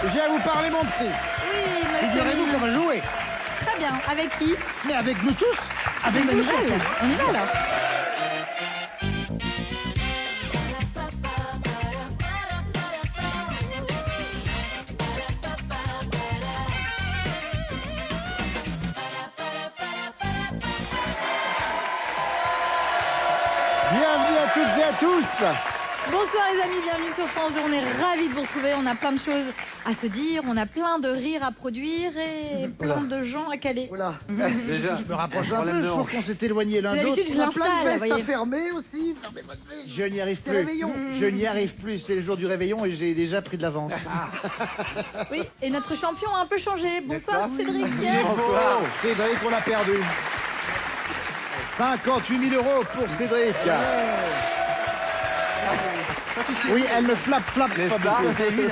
Je viens vous parler, mon petit. Oui, monsieur. Figurez-vous qu'on va jouer. Très bien. Avec qui? Mais avec nous tous. Avec Bonne nous nouvelle. surtout. On y va alors. Bienvenue à toutes et à tous. Bonsoir les amis, bienvenue sur France 2. On est ravis de vous retrouver. On a plein de choses à se dire, on a plein de rires à produire et plein de gens à caler. Voilà. Déjà, Je me rapproche un peu, je trouve qu'on s'est éloigné l'un de l'autre. D'habitude, je On a plein de l'installe, vestes à voyez. fermer aussi. Fermez votre veste. Je n'y arrive C'est plus. réveillon. Je n'y arrive plus. C'est le jour du réveillon et j'ai déjà pris de l'avance. Oui, et notre champion a un peu changé. Bonsoir Cédric. Bonsoir. Cédric, on l'a perdu. 58 000 € pour Cédric. Oui, elle me flappe pas beaucoup. David,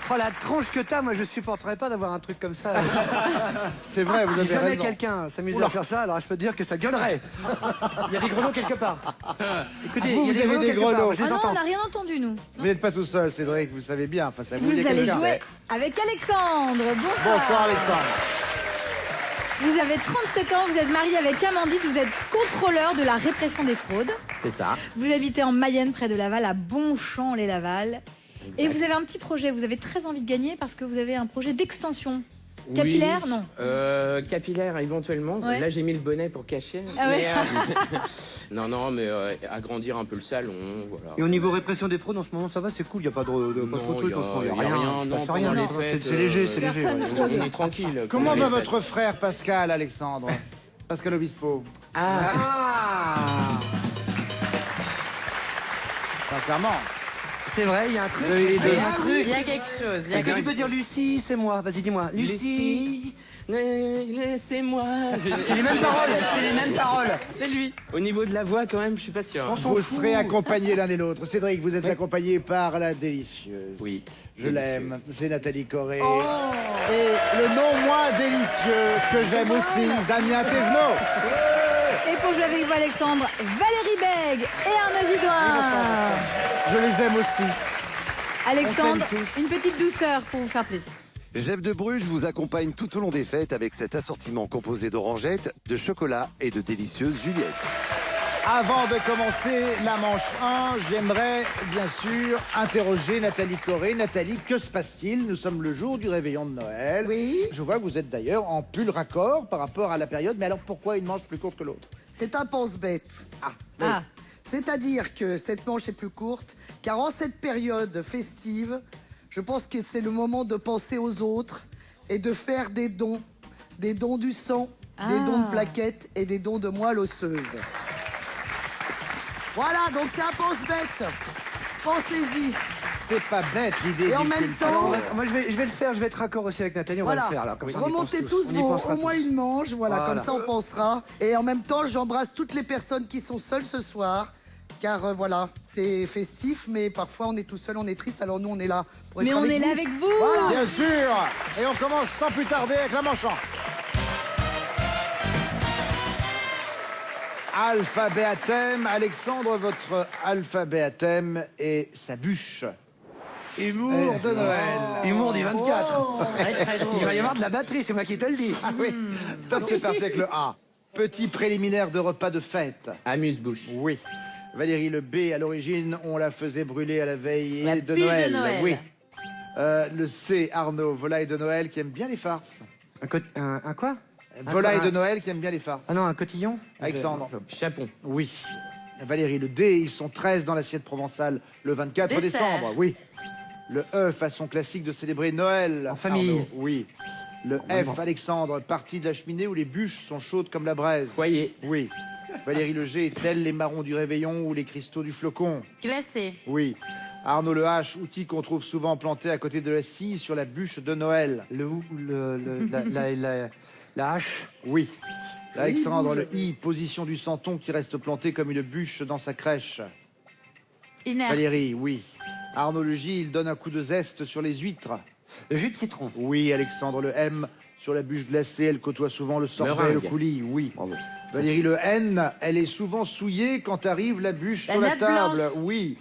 oh, la tronche que t'as, moi je supporterais pas d'avoir un truc comme ça. C'est vrai, vous Si avez jamais raison. quelqu'un s'amusait à faire ça, alors je peux te dire que ça gueulerait. Il y a des grelots quelque part. Écoutez, Vous, il y a vous avez des quelque part, grelots. je les Ah non, entends. on n'a rien entendu nous. Vous n'êtes pas tout seul, Cédric, vous le savez bien. Face à vous, Vous il y a allez quelqu'un. jouer avec Alexandre. Bonsoir. Bonsoir, Alexandre. Vous avez 37 ans, vous êtes marié avec Amandine, vous êtes contrôleur de la répression des fraudes. C'est ça. Vous habitez en Mayenne, près de Laval, à Bonchamp-les-Laval. Et vous avez un petit projet, vous avez très envie de gagner parce que vous avez un projet d'extension. Capillaire, Oui, non. Capillaire éventuellement. Ouais. Là j'ai mis le bonnet pour cacher. Ah ouais. Non, mais agrandir un peu le salon, voilà. Et au niveau répression des fraudes, en ce moment, ça va, c'est cool, il n'y a pas trop de Non, trucs en ce moment. y a rien, il se non, passe pendant rien. les C'est fêtes, léger, c'est léger. personne ouais. On est tranquille. Comment pendant va les votre frère Pascal, Alexandre? Pascal Obispo. Ah, Sincèrement. C'est vrai, il y a un truc. Vous avez les deux. Il y a un truc. Il y a quelque chose. Est-ce que tu peux dire Lucie, c'est moi? Vas-y, dis-moi. Lucie. laissez-moi. C'est les mêmes paroles, c'est les mêmes paroles. C'est lui. Au niveau de la voix quand même, je suis pas sûr. On s'en Vous fout. serez accompagnés l'un et l'autre. Cédric, vous êtes accompagné par la délicieuse. Oui. Je l'aime. C'est Nathalie Corré. Et le non moins délicieux que j'aime aussi, Damien Thévenot. Et pour jouer avec vous, Alexandre, Valérie Bègue et Arnaud Gidoin. Je les aime aussi. Alexandre, On s'aime tous. une petite douceur pour vous faire plaisir. Jeff de Bruges vous accompagne tout au long des fêtes avec cet assortiment composé d'orangettes, de chocolat et de délicieuses Juliette. Avant de commencer la manche 1, j'aimerais bien sûr interroger Nathalie Corré. Nathalie, que se passe-t-il? Nous sommes le jour du réveillon de Noël. Oui. Je vois que vous êtes d'ailleurs en pull raccord par rapport à la période. Mais alors pourquoi une manche plus courte que l'autre? C'est un pense-bête. Ah, C'est-à-dire que cette manche est plus courte, car en cette période festive, je pense que c'est le moment de penser aux autres et de faire des dons. Des dons du sang, des dons de plaquettes et des dons de moelle osseuse. Voilà, donc c'est un pense-bête. Pensez-y. C'est pas bête l'idée. Et en du même pull. temps, Moi, je vais le faire, je vais être raccord aussi avec Nathalie, on va voilà, le faire là. Comme ça, on y remontez pense tous On y vos, pensera au moins tous. une manche, voilà, Voilà. comme ça on pensera. Et en même temps, j'embrasse toutes les personnes qui sont seules ce soir, car voilà, c'est festif, mais parfois on est tout seul, on est triste, alors nous on est là pour être mais on avec est là vous. avec vous. Voilà. Bien sûr. Et on commence sans plus tarder avec la manche 1. Alphabet à thème. Alexandre, votre alphabet à thème est sa bûche. Humour de Noël. Humour du 24. Très drôle. Il va y avoir de la batterie, c'est moi qui te le dis. Ah oui. Top, c'est parti avec le A. Petit préliminaire de repas de fête. Amuse-bouche. Oui. Valérie, le B, à l'origine, on la faisait brûler à la veille La de bûche de Noël. Noël. Oui. Le C, Arnaud, volaille de Noël qui aime bien les farces. Un quoi? Volaille un- de Noël qui aime bien les farces. Ah non, un cotillon? Alexandre. Chapon. Oui. Valérie, le D, ils sont 13 dans l'assiette provençale le 24 Dessert. décembre. Oui. Le E, façon classique de célébrer Noël. En famille. Arnaud. Oui. Le F, Alexandre, partie de la cheminée où les bûches sont chaudes comme la braise. Foyer. Oui. Valérie, le G, tels les marrons du réveillon ou les cristaux du flocon. Glacé. Oui. Arnaud, le H, outil qu'on trouve souvent planté à côté de la scie sur la bûche de Noël. La hache. Oui. Alexandre, bouge. le I, position du santon qui reste planté comme une bûche dans sa crèche. Inerte. Valérie, oui. Arnaud, le J, il donne un coup de zeste sur les huîtres. Le jus de citron. Oui. Alexandre, le M, sur la bûche glacée, elle côtoie souvent le sorbet et le Meringue. coulis. Oui. Bravo. Valérie, le N, elle est souvent souillée quand arrive la bûche La sur la nappe table. blanche. Oui.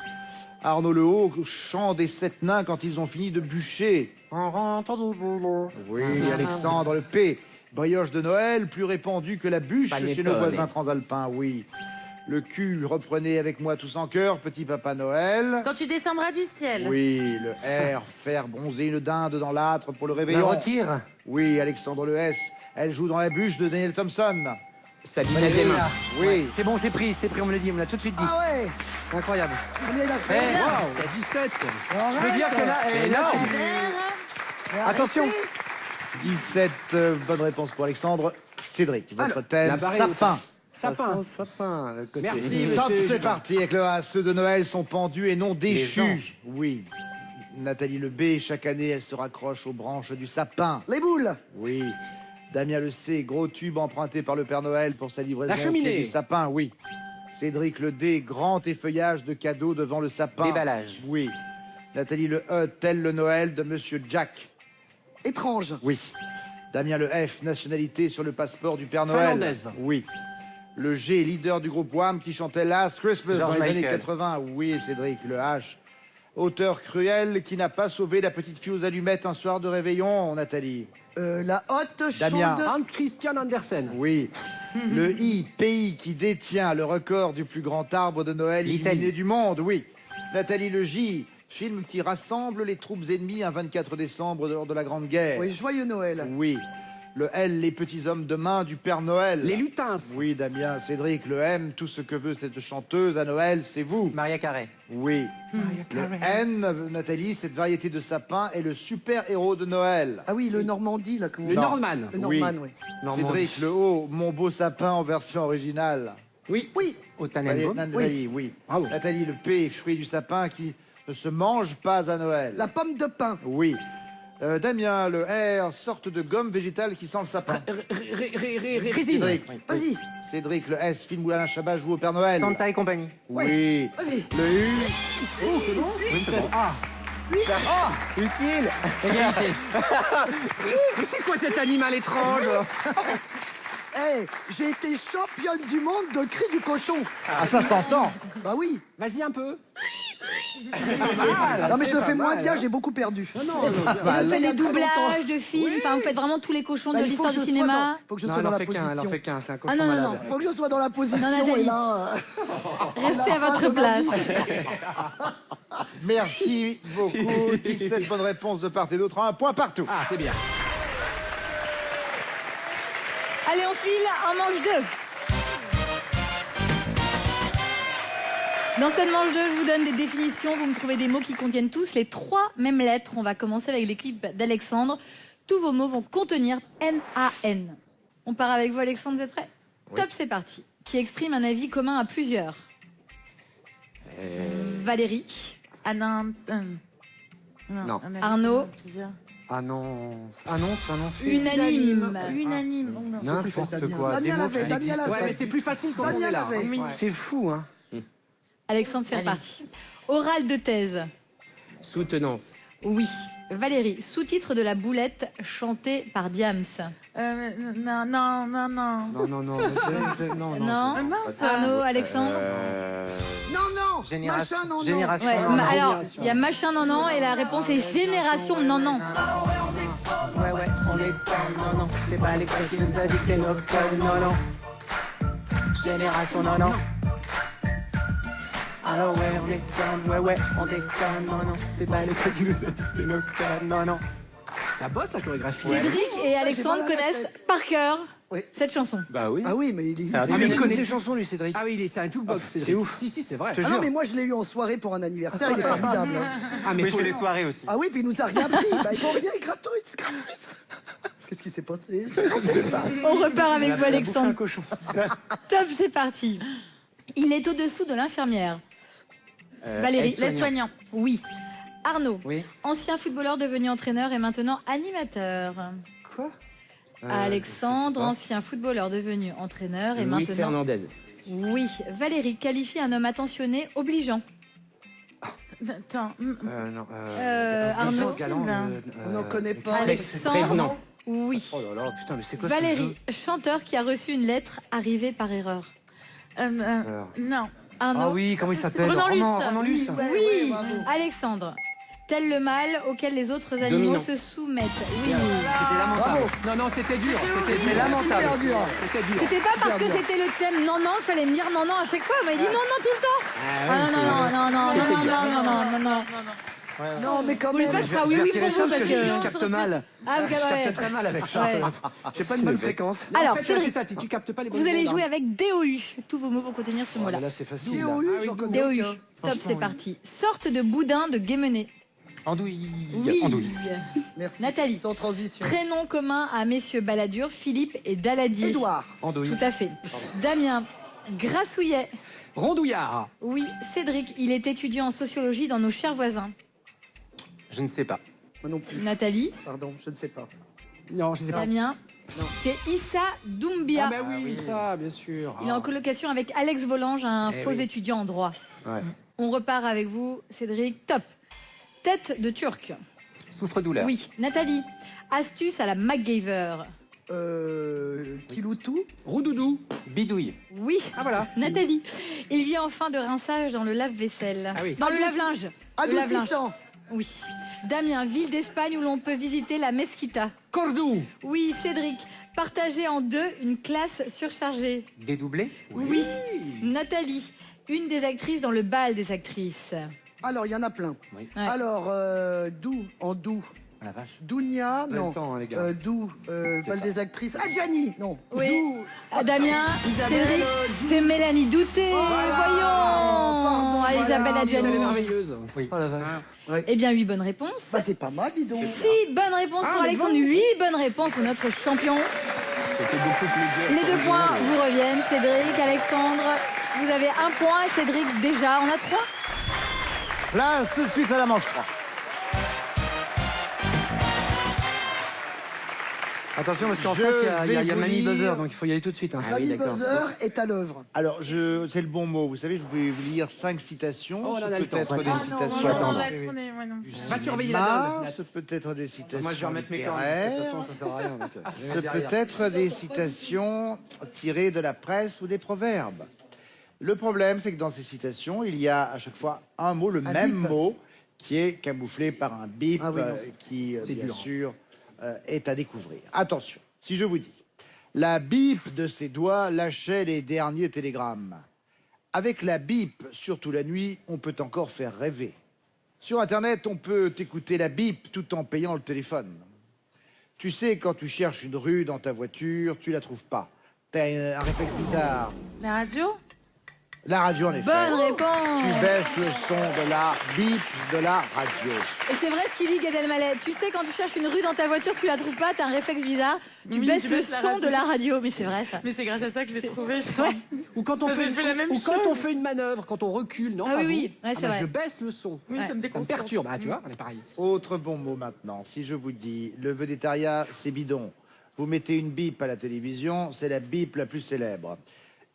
Arnaud, le Haut, chant des 7 nains quand ils ont fini de bûcher. En rentrant du boulot. Oui, Alexandre, le P. Brioche de Noël, plus répandue que la bûche chez nos Panettone. voisins transalpins, oui. Le Q, reprenez avec moi tous en chœur, petit Papa Noël. Quand tu descendras du ciel. Oui, le R, faire bronzer une dinde dans l'âtre pour le La réveillon. retire. Oui, Alexandre le S, elle joue dans la bûche de Daniel Thompson. Salut Allez, les là. Oui. C'est bon, c'est pris, on me l'a dit, on me l'a tout de suite dit. Ah ouais. Incroyable. Combien il a fait? Eh, Wow. 17. Je veux dire que là, C'est là, énorme. Mais Attention. arrêtez. 17 bonnes réponses pour Alexandre. Cédric, votre Alors, thème, la barre est sapin. Sapin. Sapin, le côté. Merci, Top, monsieur. c'est parti avec le A. Ceux de Noël sont pendus et non déchus. anges. Oui. Nathalie le B, chaque année, elle se raccroche aux branches du sapin. Les boules. Oui. Damien le C, gros tube emprunté par le Père Noël pour sa livraison La au pied cheminée. du sapin, oui. Cédric le D, grand effeuillage de cadeaux devant le sapin. Déballage. Oui. Nathalie le E, tel le Noël de Monsieur Jack. Étrange. Oui. Damien le F, nationalité sur le passeport du Père Noël. Finlandaise. Oui. Le G, leader du groupe Wham qui chantait Last Christmas George dans les années Michael. 80. Oui, Cédric. Le H, auteur cruel qui n'a pas sauvé la petite fille aux allumettes un soir de réveillon, Nathalie. La haute Damien. chaude. Hans Christian Andersen. Oui. Le I, pays qui détient le record du plus grand arbre de Noël L'Italie. illuminé du monde. Oui. Nathalie le J, film qui rassemble les troupes ennemies un 24 décembre lors de la Grande Guerre. Oui, joyeux Noël. Oui. Le L, les petits hommes de main du Père Noël. Les lutins. Oui, Damien, Cédric, le M, tout ce que veut cette chanteuse à Noël, c'est vous. Maria Carré. Oui. Le N, Nathalie, cette variété de sapin est le super-héros de Noël. Ah oui, le Normandie, là. Comment Le on dit Norman. Le Norman, oui. Cédric, le O, mon beau sapin en version originale. Oui. Oui. Nathalie, Otanenbaum. Nathalie, oui. Bravo. Nathalie, le P, fruit du sapin qui ne se mange pas à Noël. La pomme de pain. Oui. Damien, le R, sorte de gomme végétale qui sent le sapin. Résine. Cédric, Vas-y. Cédric, le S, film où Alain Chabat joue au Père Noël. Santa et compagnie. Oui. Vas-y. Le U, Oui, c'est bon. Ah. Utile. Égalité. Mais c'est quoi cet animal étrange? Eh, j'ai été championne du monde de cri du cochon. ah ça s'entend. Bah oui. Vas-y un peu. Non mais je le pas fais moins mal, bien, hein. j'ai beaucoup perdu. Vous faites il y a des très doublages de films, enfin vous faites vraiment tous les cochons de Bah, il faut l'histoire que du je sois cinéma. faut que je Non, sois elle dans en la fait qu'un, elle en position. fait qu'un, c'est un cochon Ah, non, non, malade. non. Faut que je sois dans la position Nathalie. et là. Restez à la votre fin de ma place. vie. Merci beaucoup. 17 bonnes réponses de part et d'autre. Un point partout. Ah, c'est bien. Allez, on file en manche 2. Dans cette manche 2, je vous donne des définitions. Vous me trouvez des mots qui contiennent tous les 3 mêmes lettres. On va commencer avec l'équipe d'Alexandre. Tous vos mots vont contenir N-A-N. On part avec vous, Alexandre, vous êtes prêts? Top, c'est parti. Qui exprime un avis commun à plusieurs. Valérie. Non. Non. Arnaud. Annonce. Annonce. Unanime. Unanime. Oh, non. N'importe quoi. Damien Des mots l'avait, qui Damien n'existent l'avait. Ouais, mais c'est plus facile quand on Damien est là. l'avait. hein. pas. C'est fou, hein. Alexandre, c'est Allez. reparti. Oral de thèse. Soutenance. Oui. Valérie, sous-titre de la boulette chantée par Diams. Non. Non. Non. Mince. Arnaud, Alexandre. Non. Génération. Machin, non. Génération. Ouais, non, non. alors, il y a machin non non et la réponse est génération non non. Ouais, on est comme non. C'est pas l'école qui nous a dicté nos codes, non. Génération, non. Alors ouais, on est comme, ouais, on déconne, non. C'est pas l'école qui nous a dicté nos codes, non. Ça bosse la chorégraphie. Cédric et Alexandre j'ai mal à la connaissent tête. par cœur Oui. cette chanson. Bah oui. Ah oui, mais il existe. Ah, mais mais il il connaît- connaît ses chansons, lui, Cédric. Ah oui, c'est un jukebox. c'est ouf. Si, c'est vrai. Je te Ah non, jure. mais moi je l'ai eu en soirée pour un anniversaire, il est formidable. Ah, mais Mais je faut fais les soirées aussi. Ah oui, puis il nous a rien pris. Bah, il faut rien, gratos. Qu'est-ce qui s'est passé? On repart avec vous, Elle a bouffé un Alexandre. cochon. Top, c'est parti. Il est au-dessous de l'infirmière. Valérie, Les soignants. Oui. Arnaud, Oui. ancien footballeur devenu entraîneur et maintenant animateur. Quoi Alexandre, ancien footballeur devenu entraîneur et Louis maintenant. Fernandez. Oui. Valérie qualifie un homme attentionné obligeant. Attends. Non. Arnaud, Galant, On n'en connaît pas. Alexandre. Prévenant. Oui. Oh là là, putain, mais c'est quoi ce Valérie, jeu chanteur qui a reçu une lettre arrivée par erreur. Non. Arnaud. Ah oui, comment il s'appelle Renan Luce. Renan Luce. Oui. Alexandre. Tel le mâle auquel les autres animaux Dominant. se soumettent. Oui. C'était lamentable. Non, non, c'était dur. C'était lamentable. Super dur. C'était dur. C'était pas parce que Super c'était le thème non, il fallait me dire non, à chaque fois. Il m'a dit non, tout le temps. Ah, non. Non, mais quand Vous le même. faites, ce sera oui, oui pour vous parce que. Je capte mal. Ah, Je ouais. capte très mal avec ça. Ouais. J'ai pas une bonne fréquence. Alors, En fait, Cédric, c'est ça, tu captes pas les bonnes vous allez ondes, jouer hein. avec DOU. Tous vos mots vont contenir ce mot-là. Là, c'est facile. là. DOU, j'en connais DOU. aucun. Top, c'est parti. Sorte de boudin de Guémené. Andouille. Oui. Andouille. Merci. Nathalie. Sans transition. Prénom commun à messieurs Balladur, Philippe et Daladier. Édouard. Andouille. Tout à fait. Damien. Grassouillet. Rondouillard. Oui. Cédric. Il est étudiant en sociologie dans nos chers voisins. Je ne sais pas. Moi non plus. Nathalie. Pardon, je ne sais pas. Non, je sais pas. Damien. C'est Issa Doumbia. Ah, bah oui, ça, bien sûr. Il est en colocation avec Alex Volange, un faux oui. étudiant en droit. Ouais. On repart avec vous, Cédric. Top. Tête de Turc. Souffre-douleur. Oui. Nathalie. Astuce à la MacGyver. Kiloutou. Roudoudou. Bidouille. Oui. Ah, voilà. Nathalie. Il vient en fin de rinçage dans le lave-vaisselle. Ah oui. Dans le Adouci- lave-linge. Le lave-linge. Adoucissant. Oui. Damien, ville d'Espagne où l'on peut visiter la Mesquita. Cordoue. Oui. Cédric. Partager en deux une classe surchargée. Dédoublé. Oui. Nathalie. Une des actrices dans le bal des actrices. Alors, il y en a plein. Oui. Ouais. Alors, Dou, en Dou. Ah, la vache. Dounia, Pas le non. temps, hein, les gars. Dou, bal des actrices. Ah, Gianni, non. Oui. Dou. Ah, Damien, Isabelle, Cédric, c'est Mélanie Douté. Voyons. Pardon, Ah, Isabelle voilà, Elle est Adjani. merveilleuse. Oh la vache. Eh bien, 8 bonnes réponses. Bah, c'est pas mal, dis donc. 6 bonnes réponses pour mais Alexandre, bon. 8 bonnes réponses pour notre champion. C'était beaucoup plus dur. Les 2 points vous reviennent. Cédric, Alexandre, vous avez 1 point. Et Cédric, déjà, on a 3. Place tout de suite à la manche 3. Attention, parce qu'en Je face, il y a vais le vous mini dire- buzzer, donc il faut y aller tout de suite. Hein. Ah oui, Mamie d'accord. Buzzer est à l'œuvre. Alors, c'est le bon mot. Vous savez, je vais vous lire 5 citations. Oh, on en Ce a le peut être temps. des Ah non, citations non, attendre. du Va surveiller la cinéma, donne. ce peut être des citations Moi, je vais remettre mes cornes. De toute littéraires, façon, ça sert à rien. Donc, ce peut être des citations tirées de la presse ou des proverbes. Le problème, c'est que dans ces citations, il y a à chaque fois un mot, le même bip. mot, qui est camouflé par un bip, Ah oui, non, c'est- qui, c'est bien dur. sûr, est à découvrir. Attention, si je vous dis, la bip de ses doigts lâchait les derniers télégrammes. Avec la bip, surtout la nuit, on peut encore faire rêver. Sur Internet, on peut écouter la bip tout en payant le téléphone. Tu sais, quand tu cherches une rue dans ta voiture, tu la trouves pas. T'as un réflexe bizarre. La radio? La radio, en effet. Bonne réponse. Tu baisses le son de la bip de la radio. Et c'est vrai ce qu'il dit, Gad Elmaleh. Tu sais, quand tu cherches une rue dans ta voiture, tu la trouves pas, t'as un réflexe bizarre. Tu Oui, baisses tu le baisses la son radio. de la radio. Mais c'est vrai, ça. Mais c'est grâce à ça que je l'ai trouvé, je crois. Ouais. Ou quand on Parce que fait, je fais la même ou quand chose. on fait une manœuvre, quand on recule, non Ah pas oui, vous. oui. Ouais, c'est bah, vrai. je baisse le son. Oui, Ouais. ça me Ça me déconcentre. perturbe. Ah, tu vois, on est pareil. Autre bon mot maintenant. Si je vous dis le végétariat, c'est bidon. Vous mettez une bip à la télévision, c'est la bip la plus célèbre.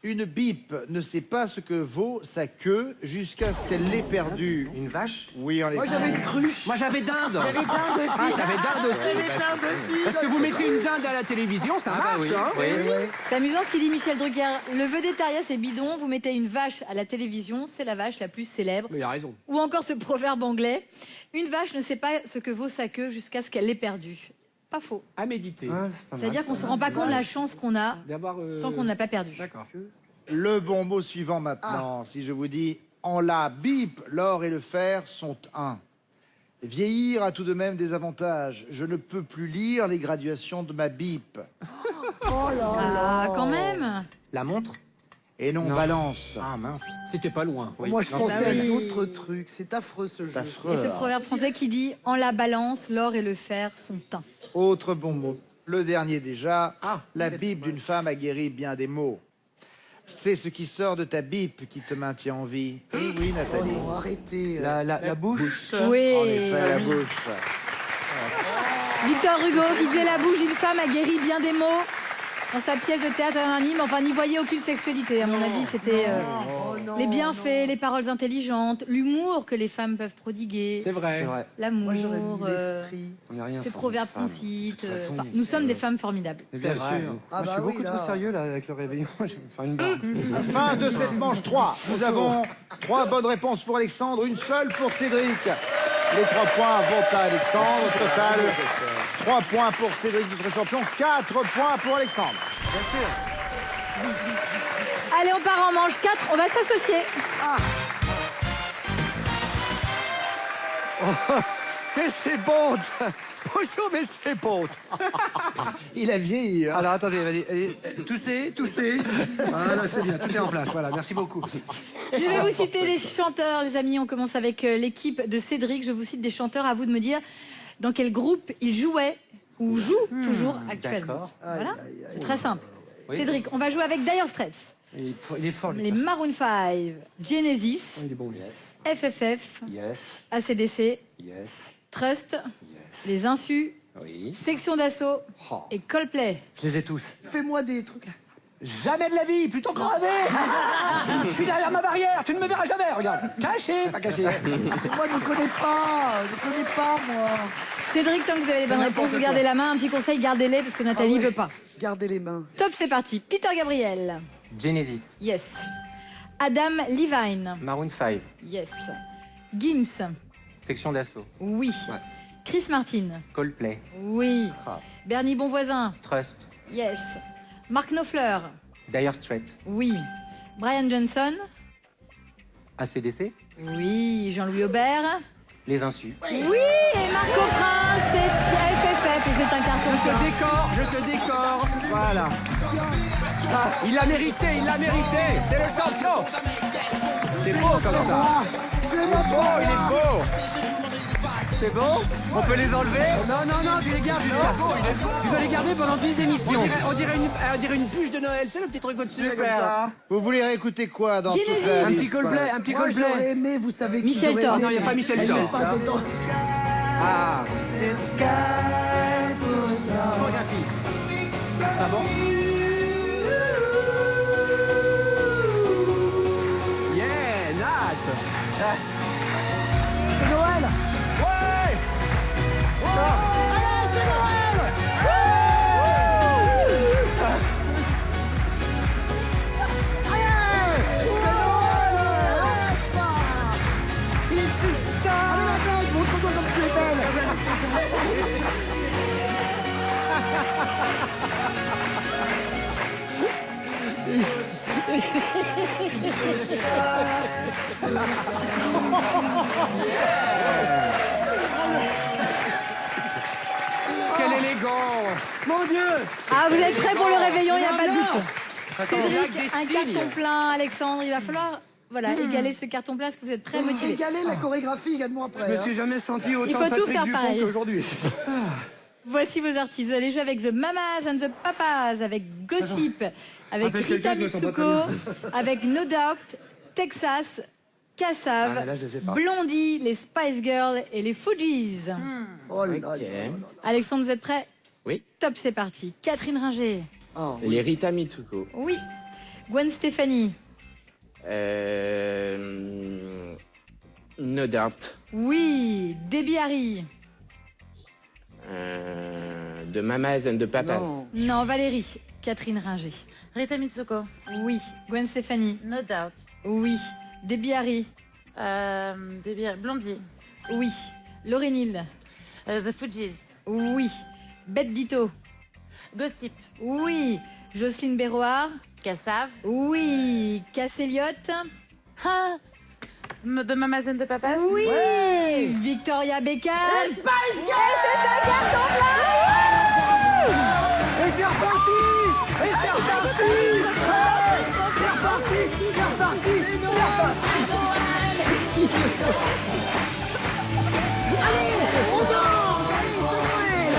Une bip ne sait pas ce que vaut sa queue jusqu'à ce qu'elle l'ait perdue. Une vache. Oui, en Moi, effet. j'avais une cruche. Moi, j'avais dinde. J'avais dinde aussi. Ah, t'avais dinde aussi. J'avais dinde aussi. Parce que vous mettez une dinde à la télévision, ça marche, oui. hein. Oui. Ouais. C'est amusant ce qu'il dit Michel Drucker. Le végétarien, c'est bidon. Vous mettez une vache à la télévision, c'est la vache la plus célèbre. Mais il a raison. Ou encore ce proverbe anglais. Une vache ne sait pas ce que vaut sa queue jusqu'à ce qu'elle l'ait perdue. Pas faux. À méditer. Ah, c'est pas mal. C'est-à-dire qu'on se rend pas compte de la chance qu'on a D'avoir. tant qu'on ne l'a pas perdue. D'accord. Le bon mot suivant maintenant. Si je vous dis en la bip, l'or et le fer sont un. Vieillir a tout de même des avantages. Je ne peux plus lire les graduations de ma bip. Oh là Ah, là. quand même. La montre. Et non, Non. balance. Ah mince. C'était pas loin. Oui. Moi, je Non, pensais Bah à oui. d'autres trucs. C'est affreux, ce jeu. C'est affreux. Et ce proverbe français qui dit « En la balance, l'or et le fer sont un Autre bon mot. Le dernier déjà. Ah. La bip d'une femme a guéri bien des maux. C'est ce qui sort de ta bip qui te maintient en vie. Eh oui, Oh Nathalie. non, arrêtez. La bouche. ». Oui. En effet, la bouche. Victor Hugo qui disait « La bouche d'une femme a guéri bien des maux ». Dans sa pièce de théâtre anonyme, enfin, n'y voyait aucune sexualité. À mon avis, c'était Oh non, les bienfaits, non. les paroles intelligentes, l'humour que les femmes peuvent prodiguer, C'est vrai. C'est vrai. l'amour, Moi, j'aurais mis l'esprit. On n'est rien ces sans proverbes une femme. qu'on cite. De toute façon, Enfin, nous sommes des femmes formidables. Mais bien C'est vrai. sûr. Ah Moi, je bah suis oui, beaucoup là. trop sérieux là avec le réveillon. Je vais me faire une barre. Fin de cette manche 3. Nous avons 3 bonnes réponses pour Alexandre, une seule pour Cédric. Les 3 points vont à Alexandre. Au total, 3 points pour Cédric, notre champion. 4 points pour Alexandre. Allez, on part en manche 4, on va s'associer. Mais c'est bon. Bonjour, mais c'est bon. Il a vieilli. Hein. Alors attendez, allez, toussez. Voilà, c'est bien, tout est en place. Voilà, merci beaucoup. Je vais vous citer des chanteurs, les amis. On commence avec l'équipe de Cédric. Je vous cite des chanteurs, à vous de me dire dans quel groupe ils jouaient ou jouent toujours actuellement. D'accord. Voilà, c'est très simple. Oui. Cédric, on va jouer avec Dire Straits, Il est fort, lui. les Maroon 5, Genesis, Il est bon, lui. FFF, Yes, ACDC, yes, Trust, yes. les Insus, Oui. Section d'Assaut Oh, et Coldplay. je les ai tous. Fais-moi des trucs. Jamais de la vie, plutôt crevé. Je suis derrière ma barrière, tu ne me verras jamais, regarde. Caché, pas caché. Moi, je ne connais pas, moi. Cédric, tant que vous avez les bonnes réponses, vous gardez la main. Un petit conseil, gardez-les parce que Nathalie Ah ouais. veut pas. Gardez les mains. Top, c'est parti. Peter Gabriel. Genesis, Yes. Adam Levine. Maroon 5, Yes. Gims. Section d'Assaut, Oui. Ouais. Chris Martin. Coldplay, Oui. Ah. Bernie Bonvoisin. Trust, Yes. Mark Knopfler. Dire Straits, Oui. Brian Johnson. ACDC, Oui. Jean-Louis Aubert. Les Insus. Oui. Et Marco Prince. C'est FFF. Et c'est un carton plein. Je te décore. Voilà. Ah, il l'a mérité, c'est le champion. C'est beau comme ça. Il est beau. C'est bon? On peut les enlever? Non, tu les gardes jusqu'à tu dois les garder pendant 10 émissions. On dirait une bûche de Noël, c'est le petit truc au-dessus comme ça. Vous voulez réécouter quoi dans Genesis. toute la Un liste, petit Coldplay, un petit Moi, j'aurais Coldplay. aimé, vous savez qui Michel j'aurais Thor. aimé. Non, il n'y a pas Michel Elle Thor. est pas dedans. Ah. Chorégraphie. Ah bon? Yeah, Nat. C'est Noël. Ouais. Allez, c'est Noël. Allez, c'est Noël. It's a star. Allez, ma belle, montre-toi comme tu es belle. Quelle élégance. Mon Dieu. Ah, vous êtes prêts pour le réveillon, il n'y a pas de doute. Attends, Cédric, un carton plein. Alexandre, il va falloir égaler ce carton plein. Est-ce que vous êtes prêts, motivés? Égaler la chorégraphie également après. Je me hein. suis jamais senti autant Il faut tout Patrick faire Dupont pareil. qu'aujourd'hui. Voici vos artistes. Vous allez jouer avec The Mamas and the Papas, avec Gossip, avec Rappelle Rita quelqu'un, je me sens pas Mitsuko, avec No Doubt, Texas, Kassav, Ah, là, je les ai pas. Blondie, les Spice Girls et les Fujis. Oh là Ok. là. Alexandre, vous êtes prêts? Oui. Top, c'est parti. Catherine Ringer. Oh. Les Rita Mitsuko. Oui. Gwen Stefani. No Doubt. Oui. Debbie Harry. De Mamas and the Papas. Non. Non, Valérie. Catherine Ringer. Rita Mitsuko. Oui. Gwen Stefani. No Doubt. Oui. Debbie Harry. Blondie. Oui. Lauryn Hill. The Fujis. Oui. Bette Ditto. Gossip. Oui. Jocelyne Berroir. Kassav. Oui. Cass Elliott. Ah. The Mamas and the Papas. Oui. Victoria Beckham. Spice Girls. Et c'est reparti. Et c'est reparti. C'est reparti. C'est reparti. C'est reparti. On danse. Allez, c'est Noël.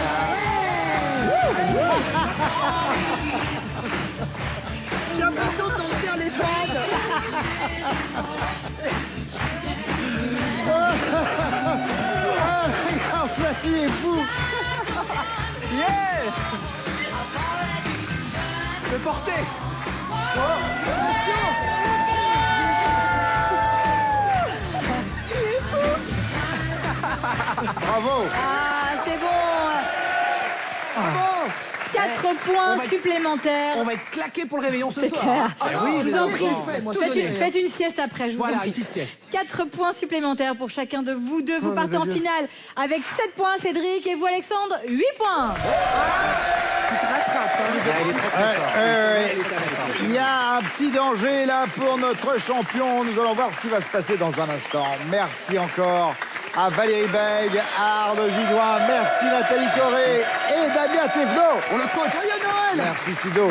J'ai l'impression de danser à l'EHPAD. Il est fou. Yeah. Le porter. Bravo. Ah, c'est bon. 4 points va être- supplémentaires. On va être claqué pour le réveillon ce C'est soir. clair. Ah Ah oui, non, les ça, enfants. je le fais, moi, Tout ça, donner. Faites une sieste après, je vous en Voilà, prie. une petite sieste. 4 points supplémentaires pour chacun de vous deux. Vous Oh, partez en Dieu. finale avec 7 points, Cédric, et vous, Alexandre, 8 points. Tu te rattrapes. hein. Ah, il est très, très fort. Elle est très, très forte. Il y a un petit danger là pour notre champion. Nous allons voir ce qui va se passer dans un instant. Merci encore à Valérie Bègue, à Arnaud Gidoin. Merci Nathalie Corré et Damien Thévenot. On le coach. Merci Sido.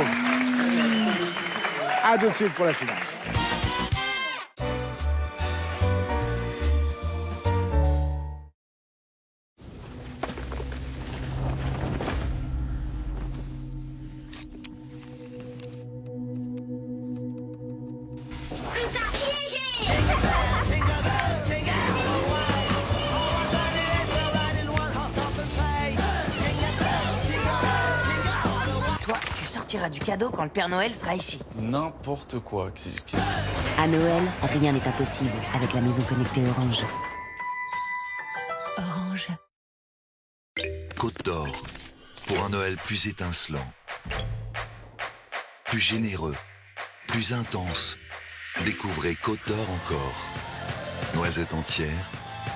À tout de suite pour la finale. Toi, tu sortiras du cadeau quand le Père Noël sera ici. N'importe quoi. À Noël, rien n'est impossible avec la maison connectée Orange. Orange. Côte d'Or. Pour un Noël plus étincelant. Plus généreux. Plus intense. Découvrez Côte d'Or encore. Noisettes entières.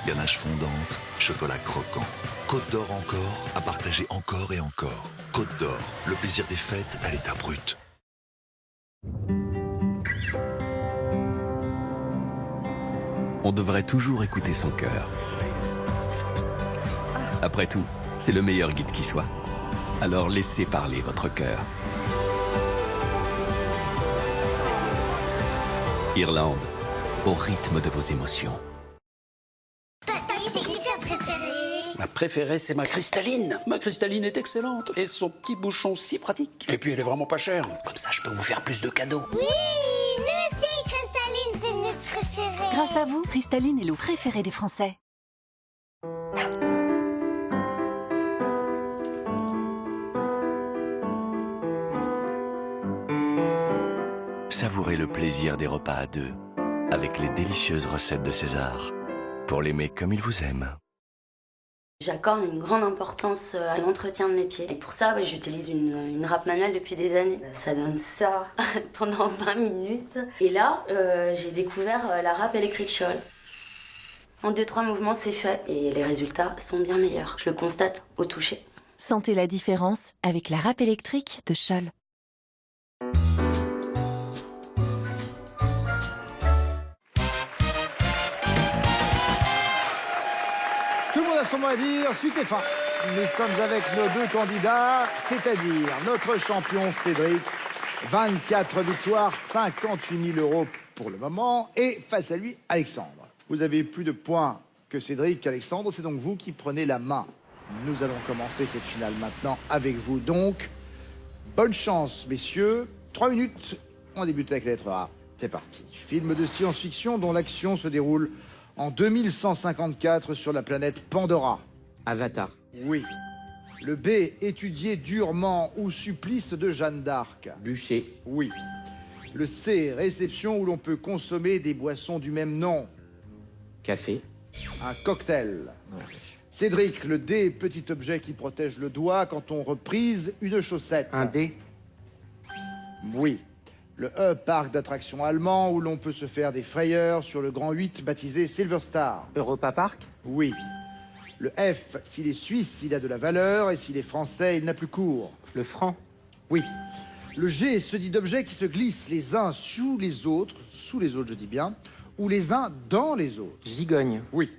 Ganache fondante. Chocolat croquant. Côte d'Or encore. À partager encore et encore. Côte d'Or. Le plaisir des fêtes à l'état brut. On devrait toujours écouter son cœur. Après tout, c'est le meilleur guide qui soit. Alors laissez parler votre cœur. Irlande, au rythme de vos émotions. Ma préférée, c'est ma cristalline. Ma cristalline est excellente. Et son petit bouchon si pratique. Et puis, elle est vraiment pas chère. Comme ça, je peux vous faire plus de cadeaux. Oui, nous aussi, Cristalline, c'est notre préférée. Grâce à vous, Cristalline est l'eau préférée des Français. Savourez le plaisir des repas à deux, avec les délicieuses recettes de César, pour l'aimer comme il vous aime. J'accorde une grande importance à l'entretien de mes pieds. Et pour ça, j'utilise une râpe manuelle depuis des années. Ça donne ça pendant 20 minutes. Et là, j'ai découvert la râpe électrique Scholl. En 2-3 mouvements, c'est fait. Et les résultats sont bien meilleurs. Je le constate au toucher. Sentez la différence avec la râpe électrique de Scholl. Tout le monde a son mot à dire, suite et fin. Nous sommes avec nos deux candidats, c'est-à-dire notre champion Cédric, 24 victoires, 58 000 € pour le moment, et face à lui, Alexandre. Vous avez plus de points que Cédric, Alexandre, c'est donc vous qui prenez la main. Nous allons commencer cette finale maintenant avec vous, donc. Bonne chance, messieurs. 3 minutes, on débute avec la lettre A. C'est parti. Film de science-fiction dont l'action se déroule en 2154 sur la planète Pandora. Avatar. Oui. Le B, étudier durement ou supplice de Jeanne d'Arc. Bûcher. Oui. Le C, réception où l'on peut consommer des boissons du même nom. Café. Un cocktail. Cédric, le D, petit objet qui protège le doigt quand on reprise une chaussette. Un dé. Oui. Le E, parc d'attractions allemand où l'on peut se faire des frayeurs sur le grand 8 baptisé Silver Star. Europa Park. Oui. Le F, s'il est suisse, il a de la valeur, et s'il est français, il n'a plus cours. Le franc. Oui. Le G se dit d'objets qui se glissent les uns sous les autres je dis bien, ou les uns dans les autres. Gigogne. Oui.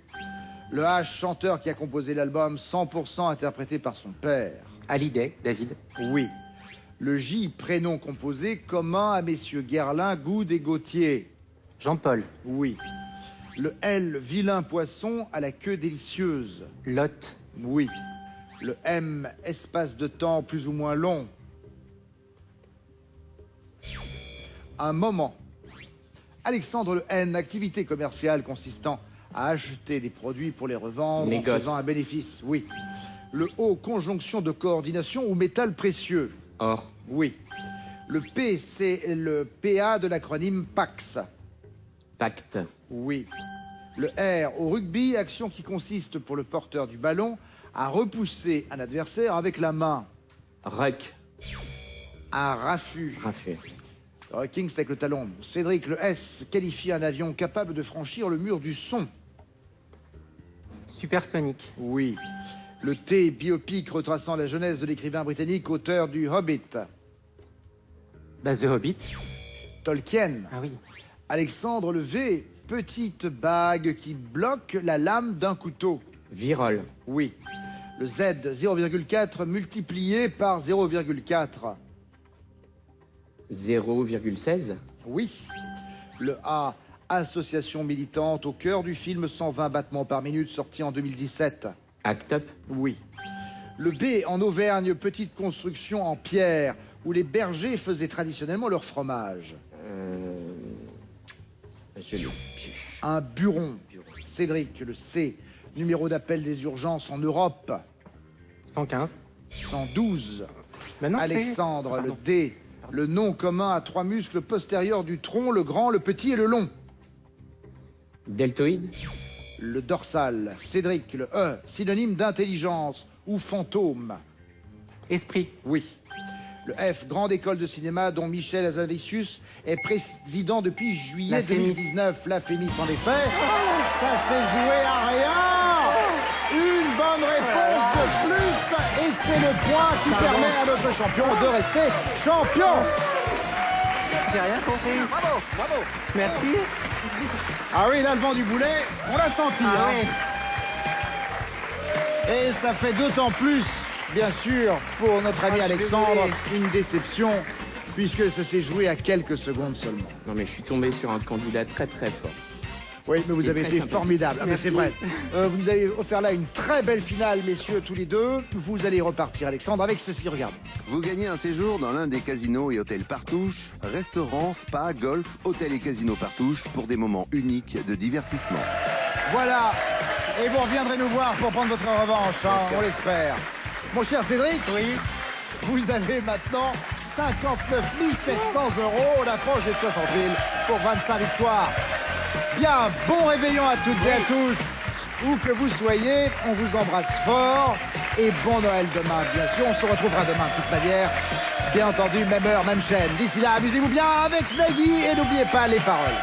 Le H, chanteur qui a composé l'album 100% interprété par son père. Hallyday, David. Oui. Le J, prénom composé commun à messieurs Guerlain, Goude et Gauthier. Jean-Paul. Oui. Le L, vilain poisson à la queue délicieuse. Lot. Oui. Le M, espace de temps plus ou moins long. Un moment. Alexandre, le N, activité commerciale consistant à acheter des produits pour les revendre en Négoce. faisant un bénéfice. Oui. Le O, conjonction de coordination ou métal précieux. Or. Oui. Le P, c'est le PA de l'acronyme PAX. Pacte. Oui. Le R, au rugby, action qui consiste pour le porteur du ballon à repousser un adversaire avec la main. Ruck. Un raffut. Raffut. King, c'est avec le talon. Cédric, le S, qualifie un avion capable de franchir le mur du son. Supersonique. Oui. Le T, biopic retraçant la jeunesse de l'écrivain britannique, auteur du Hobbit. The Hobbit. Tolkien. Ah oui. Alexandre, le V, petite bague qui bloque la lame d'un couteau. Virole. Oui. Le Z, 0,4 multiplié par 0,4. 0,16. Oui. Le A, association militante au cœur du film 120 battements par minute sorti en 2017. Act Up. Oui. Le B, en Auvergne, petite construction en pierre où les bergers faisaient traditionnellement leur fromage. Un buron. Cédric, le C, numéro d'appel des urgences en Europe. 115. 112. Non, Alexandre, le D, le nom commun à 3 muscles postérieurs du tronc, le grand, le petit et le long. Deltoïde. Le dorsal. Cédric, le E, synonyme d'intelligence ou fantôme. Esprit. Oui. Le F, grande école de cinéma dont Michel Hazanavicius est président depuis juillet La Fémis. 2019. La Fémis, en effet. Ça s'est joué à rien. Une bonne réponse de plus. Et c'est le point qui permet à notre champion de rester champion. J'ai rien compris. Bravo, bravo. Merci. Ah oui, là, le vent du boulet, on l'a senti. Ah hein. oui. Et ça fait d'autant plus, bien sûr, pour notre ami je suis Alexandre, désolé. une déception, puisque ça s'est joué à quelques secondes seulement. Non mais je suis tombé sur un candidat très très fort. Oui, mais vous Il est avez très été sympathique. formidable. Ah, mais Merci. c'est vrai. Vous nous avez offert là une très belle finale, messieurs, tous les deux. Vous allez repartir, Alexandre, avec ceci, regarde. Vous gagnez un séjour dans l'un des casinos et hôtels Partouche, restaurants, spa, golf, hôtels et casinos Partouche pour des moments uniques de divertissement. Voilà. Et vous reviendrez nous voir pour prendre votre revanche, hein, on l'espère. Mon cher Cédric, Oui. vous avez maintenant 59 700 €. On approche des 60 000 pour 25 victoires. Bien, bon réveillon à toutes et à tous. Où que vous soyez, on vous embrasse fort. Et bon Noël demain, bien sûr. On se retrouvera demain de toute manière. Bien entendu, même heure, même chaîne. D'ici là, amusez-vous bien avec Nagui et n'oubliez pas les paroles.